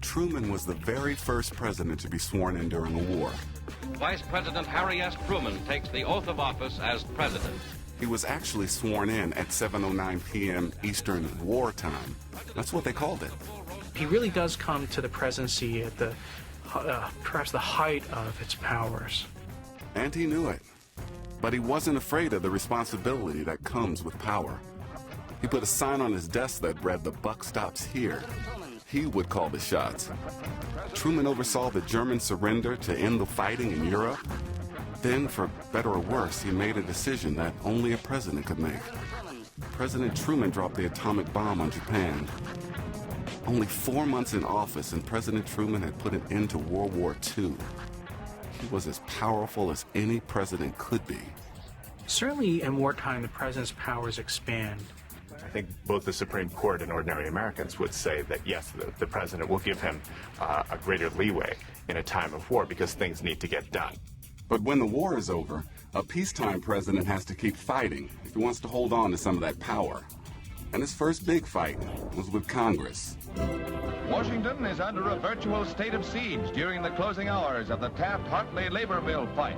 Truman was the very first president to be sworn in during a war. Vice President Harry S. Truman takes the oath of office as president. He was actually sworn in at 7:09 p.m. Eastern War Time. That's what they called it. He really does come to the presidency at the perhaps the height of its powers. And he knew it. But he wasn't afraid of the responsibility that comes with power. He put a sign on his desk that read, "The buck stops here." He would call the shots. Truman oversaw the German surrender to end the fighting in Europe. Then, for better or worse, he made a decision that only a president could make. President Truman dropped the atomic bomb on Japan. Only 4 months in office, and President Truman had put an end to World War II. He was as powerful as any president could be. Certainly in wartime, the president's powers expand. I think both the Supreme Court and ordinary Americans would say that, yes, the president will give him a greater leeway in a time of war because things need to get done. But when the war is over, a peacetime president has to keep fighting if he wants to hold on to some of that power. And his first big fight was with Congress. Washington is under a virtual state of siege during the closing hours of the Taft-Hartley labor bill fight.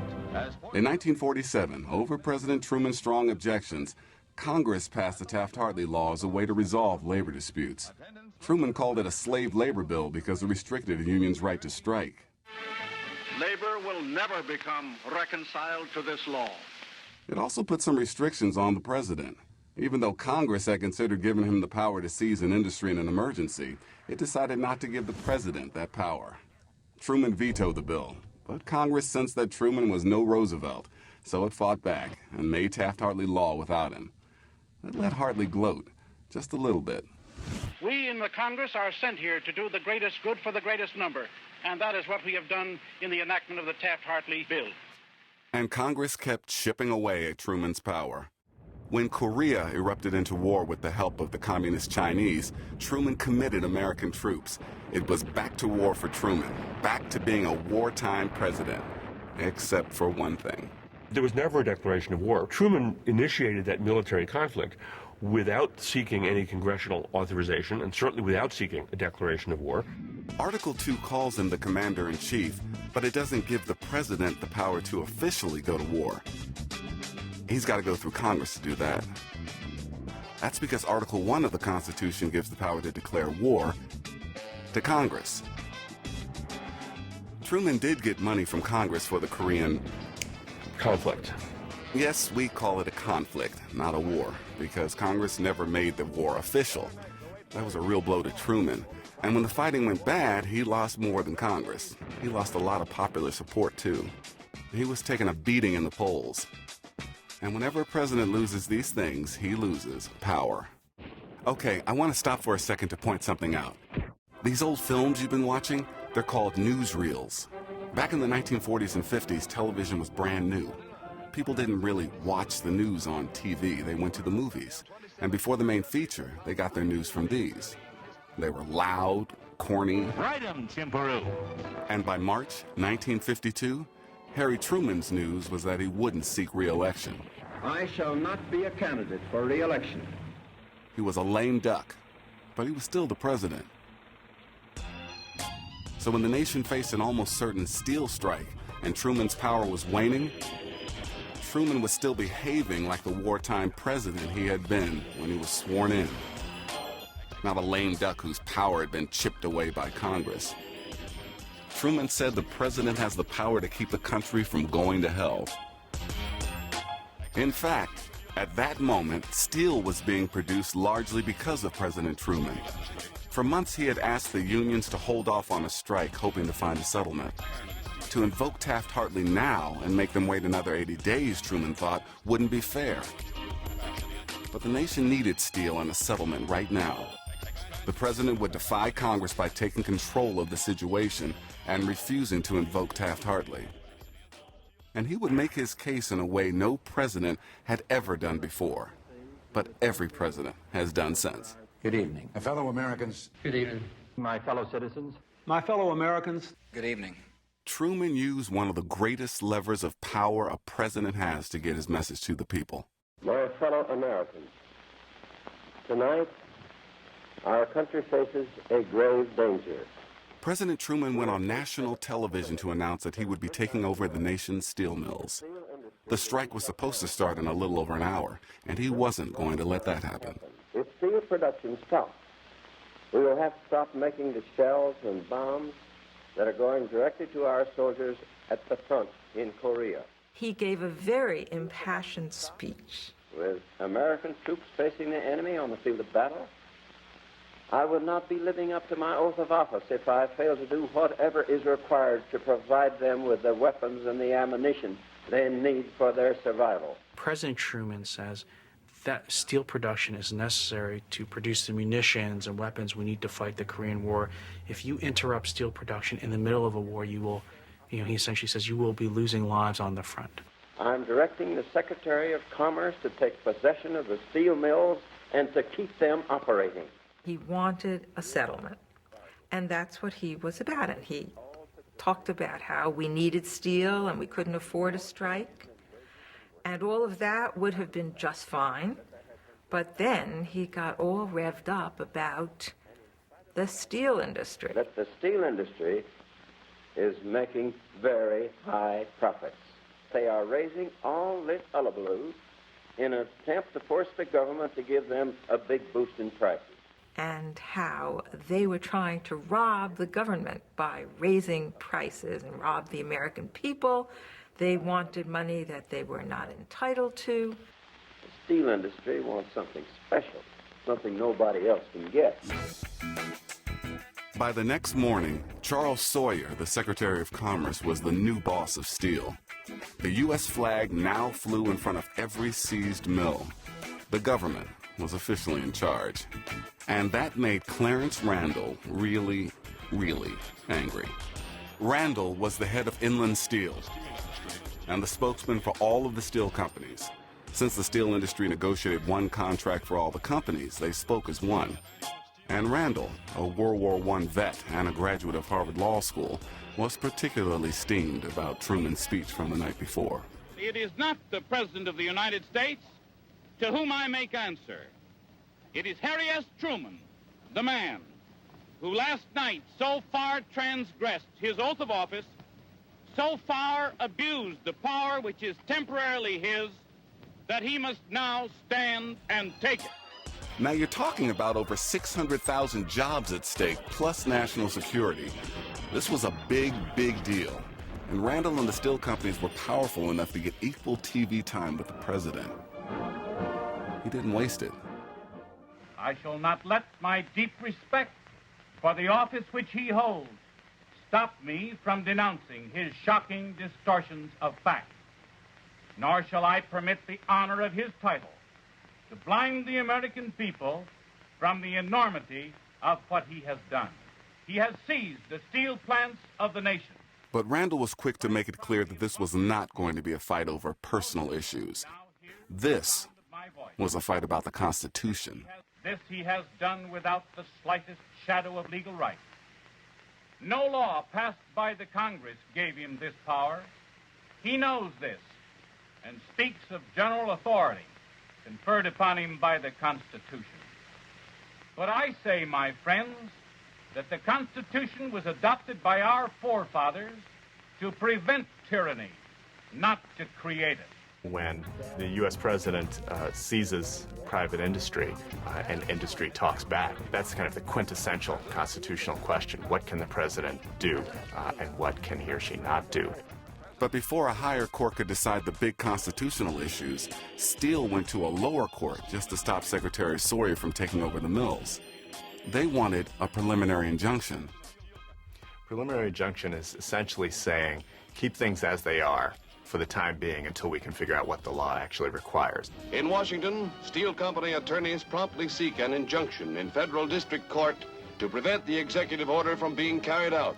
In 1947, over President Truman's strong objections, Congress passed the Taft-Hartley law as a way to resolve labor disputes. Truman called it a slave labor bill because it restricted a union's right to strike. Labor will never become reconciled to this law. It also put some restrictions on the president. Even though Congress had considered giving him the power to seize an industry in an emergency, it decided not to give the president that power. Truman vetoed the bill, but Congress sensed that Truman was no Roosevelt, so it fought back and made Taft-Hartley law without him. It let Hartley gloat, just a little bit. We in the Congress are sent here to do the greatest good for the greatest number, and that is what we have done in the enactment of the Taft-Hartley bill. And Congress kept chipping away at Truman's power. When Korea erupted into war with the help of the communist Chinese, Truman committed American troops. It was back to war for Truman, back to being a wartime president, except for one thing. There was never a declaration of war. Truman initiated that military conflict without seeking any congressional authorization and certainly without seeking a declaration of war. Article 2 calls him the commander-in-chief, but it doesn't give the president the power to officially go to war. He's got to go through Congress to do that. That's because Article 1 of the Constitution gives the power to declare war to Congress. Truman did get money from Congress for the Korean conflict. Yes, we call it a conflict, not a war, because Congress never made the war official. That was a real blow to Truman. And when the fighting went bad, he lost more than Congress. He lost a lot of popular support, too. He was taking a beating in the polls. And whenever a president loses these things, he loses power. Okay, I want to stop for a second to point something out. These old films you've been watching, they're called newsreels. Back in the 1940s and 50s, television was brand new. People didn't really watch the news on TV. They went to the movies. And before the main feature, they got their news from these. They were loud, corny. Right 'em, Timperu. And by March 1952, Harry Truman's news was that he wouldn't seek re-election. I shall not be a candidate for re-election. He was a lame duck, but he was still the president. So when the nation faced an almost certain steel strike and Truman's power was waning, Truman was still behaving like the wartime president he had been when he was sworn in. Not a lame duck whose power had been chipped away by Congress. Truman said the president has the power to keep the country from going to hell. In fact, at that moment, steel was being produced largely because of President Truman. For months, he had asked the unions to hold off on a strike, hoping to find a settlement. To invoke Taft-Hartley now and make them wait another 80 days, Truman thought, wouldn't be fair. But the nation needed steel and a settlement right now. The president would defy Congress by taking control of the situation and refusing to invoke Taft-Hartley. And he would make his case in a way no president had ever done before, but every president has done since. Good evening. My fellow Americans. Good evening. My fellow citizens. My fellow Americans. Good evening. Truman used one of the greatest levers of power a president has to get his message to the people. My fellow Americans, Tonight, our country faces a grave danger. President Truman went on national television to announce that he would be taking over the nation's steel mills. The strike was supposed to start in a little over an hour, and he wasn't going to let that happen. If steel production stops, we will have to stop making the shells and bombs that are going directly to our soldiers at the front in Korea. He gave a very impassioned speech. With American troops facing the enemy on the field of battle, I would not be living up to my oath of office if I fail to do whatever is required to provide them with the weapons and the ammunition they need for their survival. President Truman says that steel production is necessary to produce the munitions and weapons we need to fight the Korean War. If you interrupt steel production in the middle of a war, you will, he essentially says, you will be losing lives on the front. I'm directing the Secretary of Commerce to take possession of the steel mills and to keep them operating. He wanted a settlement, and that's what he was about. And he talked about how we needed steel and we couldn't afford a strike. And all of that would have been just fine. But then he got all revved up about the steel industry. That the steel industry is making very high profits. They are raising all this hullabaloo in an attempt to force the government to give them a big boost in prices. And how they were trying to rob the government by raising prices and rob the American people. They wanted money that they were not entitled to. The steel industry wants something special, something nobody else can get. By the next morning, Charles Sawyer, the Secretary of Commerce, was the new boss of steel. The U.S. flag now flew in front of every seized mill. The government was officially in charge. And that made Clarence Randall really, really angry. Randall was the head of Inland Steel and the spokesman for all of the steel companies. Since the steel industry negotiated one contract for all the companies, they spoke as one. And Randall, a World War I vet and a graduate of Harvard Law School, was particularly steamed about Truman's speech from the night before. It is not the President of the United States to whom I make answer. It is Harry S. Truman, the man who last night so far transgressed his oath of office, so far abused the power which is temporarily his, that he must now stand and take it. Now you're talking about over 600,000 jobs at stake, plus national security. This was a big, big deal. And Randall and the steel companies were powerful enough to get equal TV time with the president. He didn't waste it. I shall not let my deep respect for the office which he holds stop me from denouncing his shocking distortions of fact. Nor shall I permit the honor of his title to blind the American people from the enormity of what he has done. He has seized the steel plants of the nation. But Randall was quick to make it clear that this was not going to be a fight over personal issues. This was a fight about the Constitution. This he has done without the slightest shadow of legal right. No law passed by the Congress gave him this power. He knows this and speaks of general authority conferred upon him by the Constitution. But I say, my friends, that the Constitution was adopted by our forefathers to prevent tyranny, not to create it. When the U.S. president seizes private industry and industry talks back, that's kind of the quintessential constitutional question. What can the president do and what can he or she not do? But before a higher court could decide the big constitutional issues, Steele went to a lower court just to stop Secretary Sawyer from taking over the mills. They wanted a preliminary injunction. Preliminary injunction is essentially saying, keep things as they are for the time being until we can figure out what the law actually requires. In Washington, steel company attorneys promptly seek an injunction in federal district court to prevent the executive order from being carried out.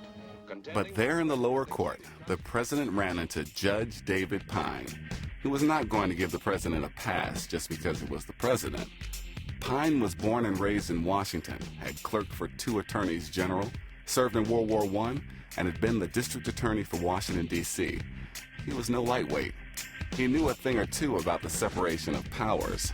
But there in the lower court, the president ran into Judge David Pine, who was not going to give the president a pass just because he was the president. Pine was born and raised in Washington, had clerked for 2 attorneys general, served in World War I, and had been the district attorney for Washington, D.C. He was no lightweight. He knew a thing or two about the separation of powers.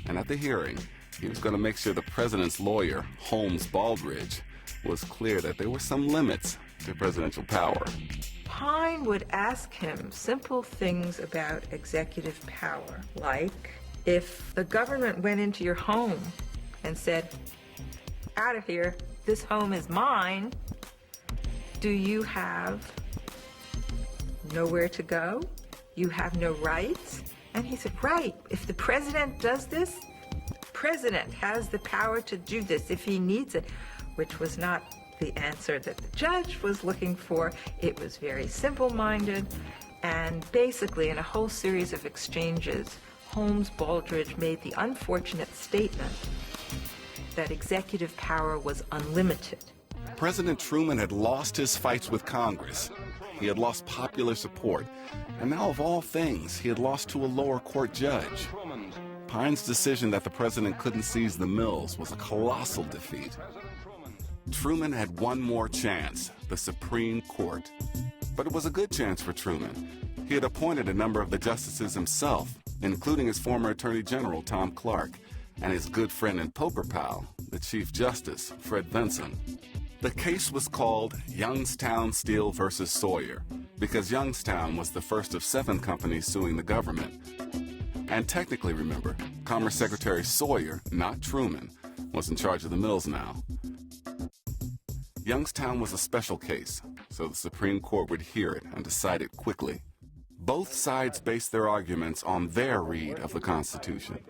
And at the hearing, he was going to make sure the president's lawyer, Holmes Baldridge, was clear that there were some limits to presidential power. Pyne would ask him simple things about executive power, like if the government went into your home and said, "Out of here, this home is mine," do you have nowhere to go? You have no rights? And he said, right, if the president does this, the president has the power to do this if he needs it, which was not the answer that the judge was looking for. It was very simple-minded, and basically in a whole series of exchanges, Holmes Baldridge made the unfortunate statement that executive power was unlimited. President Truman had lost his fights with Congress. He had lost popular support, and now of all things, he had lost to a lower court judge. Pyne's decision that the president couldn't seize the mills was a colossal defeat. Truman had one more chance, the Supreme Court. But it was a good chance for Truman. He had appointed a number of the justices himself, including his former Attorney General, Tom Clark, and his good friend and poker pal, the Chief Justice, Fred Vinson. The case was called Youngstown Steel versus Sawyer, because Youngstown was the first of 7 companies suing the government. And technically, remember, Commerce Secretary Sawyer, not Truman, was in charge of the mills now. Youngstown was a special case, so the Supreme Court would hear it and decide it quickly. Both sides based their arguments on their read of the Constitution.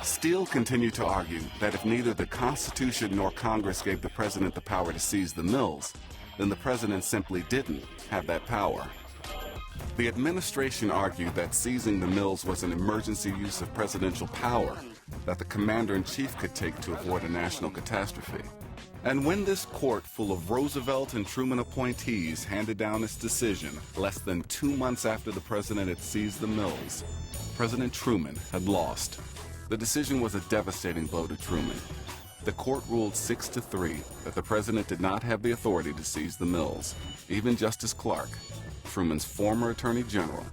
Steele continued to argue that if neither the Constitution nor Congress gave the president the power to seize the mills, then the president simply didn't have that power. The administration argued that seizing the mills was an emergency use of presidential power that the commander-in-chief could take to avoid a national catastrophe. And when this court full of Roosevelt and Truman appointees handed down its decision less than 2 months after the president had seized the mills, President Truman had lost. The decision was a devastating blow to Truman. The court ruled 6-3 that the president did not have the authority to seize the mills. Even Justice Clark, Truman's former Attorney General,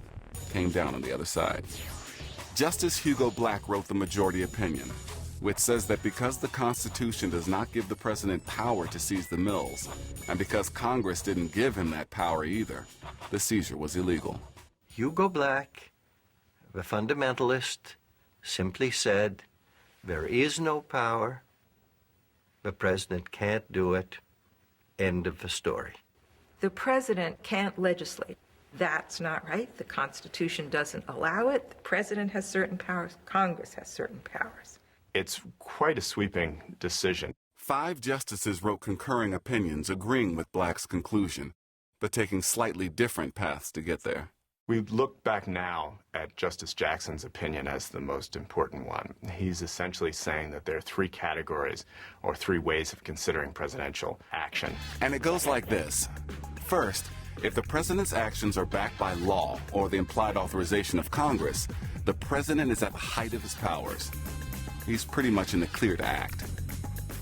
came down on the other side. Justice Hugo Black wrote the majority opinion, which says that because the Constitution does not give the president power to seize the mills, and because Congress didn't give him that power either, the seizure was illegal. Hugo Black, the fundamentalist, simply said, there is no power, the president can't do it, end of the story. The president can't legislate. That's not right. The Constitution doesn't allow it. The president has certain powers. Congress has certain powers. It's quite a sweeping decision. 5 justices wrote concurring opinions agreeing with Black's conclusion, but taking slightly different paths to get there. We look back now at Justice Jackson's opinion as the most important one. He's essentially saying that there are 3 categories or 3 ways of considering presidential action. And it goes like this. First, if the president's actions are backed by law or the implied authorization of Congress, the president is at the height of his powers. He's pretty much in the clear to act.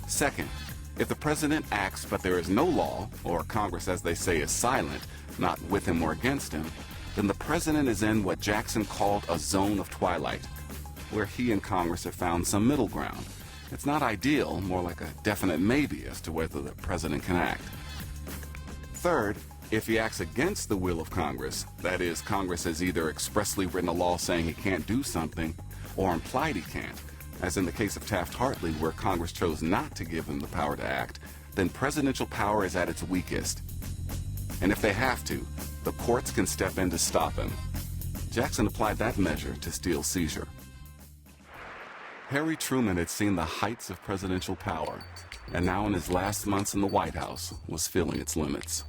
Second, if the president acts but there is no law, or Congress, as they say, is silent, not with him or against him, then the president is in what Jackson called a zone of twilight, where he and Congress have found some middle ground. It's not ideal, more like a definite maybe as to whether the president can act. Third, if he acts against the will of Congress, that is, Congress has either expressly written a law saying he can't do something, or implied he can't, as in the case of Taft-Hartley, where Congress chose not to give him the power to act, then presidential power is at its weakest. And if they have to, the courts can step in to stop him. Jackson applied that measure to Steele's seizure. Harry Truman had seen the heights of presidential power, and now in his last months in the White House was feeling its limits.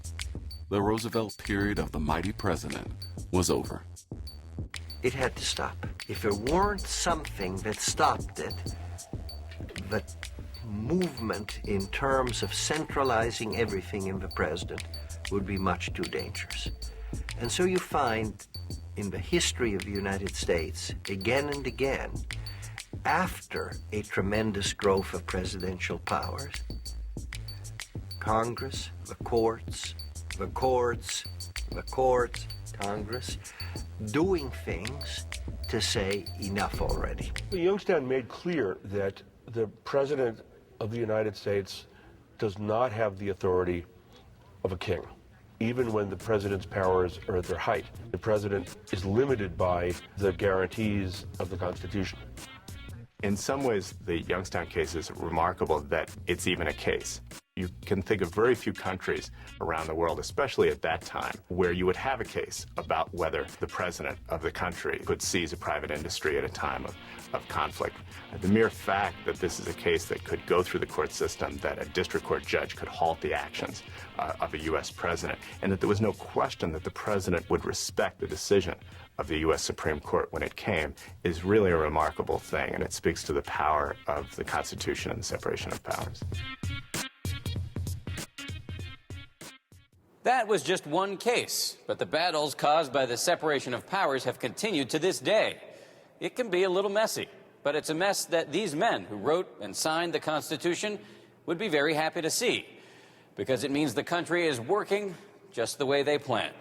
The Roosevelt period of the mighty president was over. It had to stop. If there weren't something that stopped it, the movement in terms of centralizing everything in the president would be much too dangerous. And so you find in the history of the United States, again and again, after a tremendous growth of presidential powers, Congress, the courts, Congress, doing things to say enough already. Youngstown made clear that the President of the United States does not have the authority of a king. Even when the president's powers are at their height, the president is limited by the guarantees of the Constitution. In some ways, the Youngstown case is remarkable that it's even a case. You can think of very few countries around the world, especially at that time, where you would have a case about whether the president of the country could seize a private industry at a time of conflict. The mere fact that this is a case that could go through the court system, that a district court judge could halt the actions of a U.S. president, and that there was no question that the president would respect the decision of the U.S. Supreme Court when it came, is really a remarkable thing, and it speaks to the power of the Constitution and the separation of powers. That was just one case, but the battles caused by the separation of powers have continued to this day. It can be a little messy, but it's a mess that these men who wrote and signed the Constitution would be very happy to see, because it means the country is working just the way they planned.